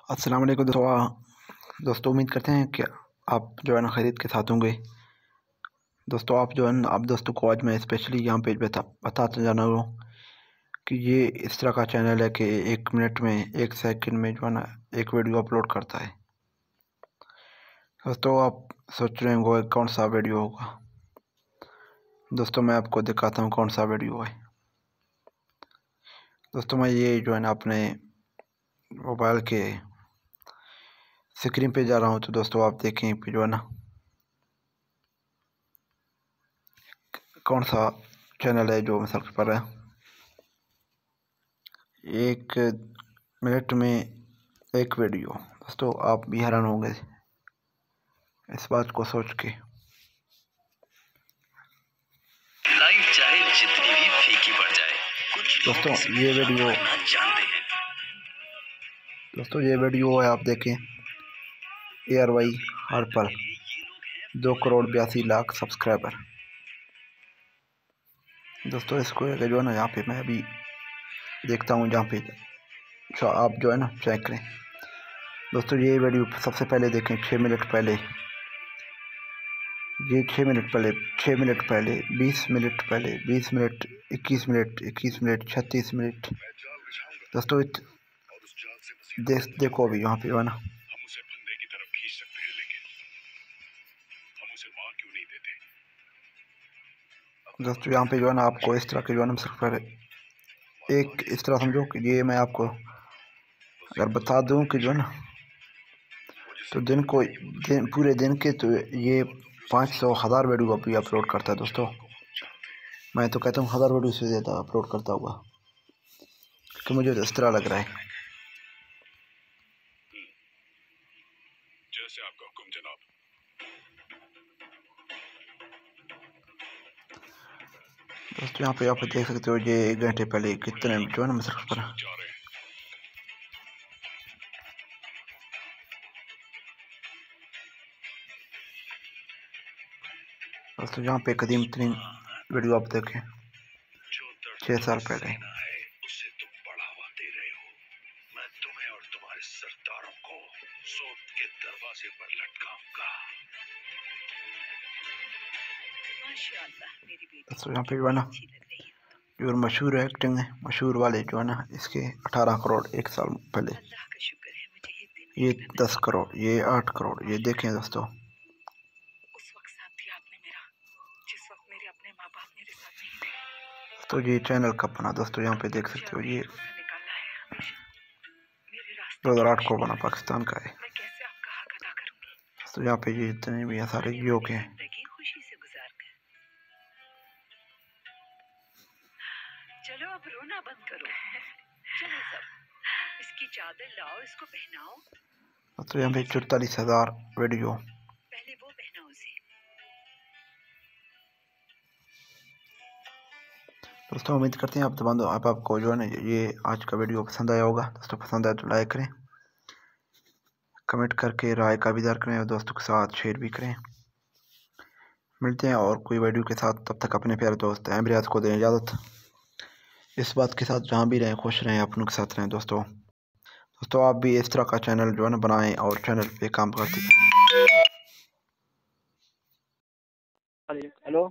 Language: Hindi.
अस्सलाम वालेकुम दोस्तों उम्मीद करते हैं कि आप जो है ना खैरियत के साथ होंगे। दोस्तों आप जो है ना आप दोस्तों को आज मैं स्पेशली यहाँ पे बताते जाना हूँ कि ये इस तरह का चैनल है कि 1 मिनट में 1 सेकंड में जो है ना एक वीडियो अपलोड करता है। दोस्तों आप सोच रहे होंगे कौन सा वीडियो होगा। दोस्तों मैं आपको दिखाता हूँ कौन सा वीडियो है। दोस्तों मैं ये जो है ना अपने मोबाइल के स्क्रीन पे जा रहा हूँ, तो दोस्तों आप देखें कि जो है ना कौन सा चैनल है जो सर्च पर है। 1 मिनट में एक वीडियो। दोस्तों आप भी हैरान होंगे इस बात को सोच के। लाइफ चाहे जितनी भी फीकी पड़ जाए, कुछ दोस्तों ये वीडियो जानते हैं। दोस्तों ये वीडियो है, आप देखें ARY हर पल 2,82,00,000 सब्सक्राइबर। दोस्तों इसको जो है ना यहाँ पे मैं अभी देखता हूँ जहाँ पे आप जो है ना चेक करें। दोस्तों ये वीडियो सबसे पहले देखें 6 मिनट पहले, ये 6 मिनट पहले, 6 मिनट पहले, 20 मिनट पहले, 20 मिनट, 21 मिनट, 21 मिनट, 36 मिनट। दोस्तों देखो अभी यहाँ पे है ना दोस्तों यहाँ पे जो है ना आपको इस तरह के जो है ना सिर्फ एक इस तरह समझो कि ये मैं आपको अगर बता दूं कि जो है ना तो पूरे दिन के तो ये 500,000 वीडियो अभी अपलोड करता है। दोस्तों मैं तो कहता हूँ 1000 वीडियो से ज़्यादा अपलोड करता होगा, कि मुझे तो इस तरह लग रहा है। जैसे आपका हुक्म जनाब। दोस्तों यहाँ पे आप देख सकते हो ये 1 घंटे पहले कितने जो है ना सिर्फ पर दोस्तों यहाँ पे कदीम तरीन वीडियो आप देखें 6 साल पहले। उसे तुम बढ़ावा दे रहे हो। मैं तुम्हें और तुम्हारे सरदारों को सोत के दरवाजे पर लटकाऊंगा। दोस्तों यहाँ पे जो है ना जो मशहूर एक्टिंग है, मशहूर वाले जो है ना इसके 18 करोड़ 1 साल पहले, ये 10 करोड़, ये 8 करोड़, ये देखें दोस्तों। तो ये चैनल कब बना दोस्तों, यहाँ पे देख सकते हो ये 2008 को बना, पाकिस्तान का है। तो यहाँ पे ये जितने भी सारे जियो के हैं। चलो अब रोना बंद करो। चलो सब इसकी चादर लाओ, इसको पहनाओ। तो यहाँ पे 44,000 वीडियो। पहले वो पहनाओ उसे। दोस्तों उम्मीद करते हैं आप आपको जो है ना ये आज का वीडियो पसंद आया होगा। दोस्तों पसंद आया तो लाइक करें, कमेंट करके राय का भी इज़हार करें और दोस्तों के साथ शेयर भी करें। मिलते हैं और कोई वीडियो के साथ, तब तक अपने प्यारे दोस्त एमरियाज को दें इजाज़त। इस बात के साथ जहाँ भी रहें खुश रहें, अपनों के साथ रहें। दोस्तों आप भी इस तरह का चैनल जो है ना बनाएं और चैनल पे काम करते हैं। हेलो।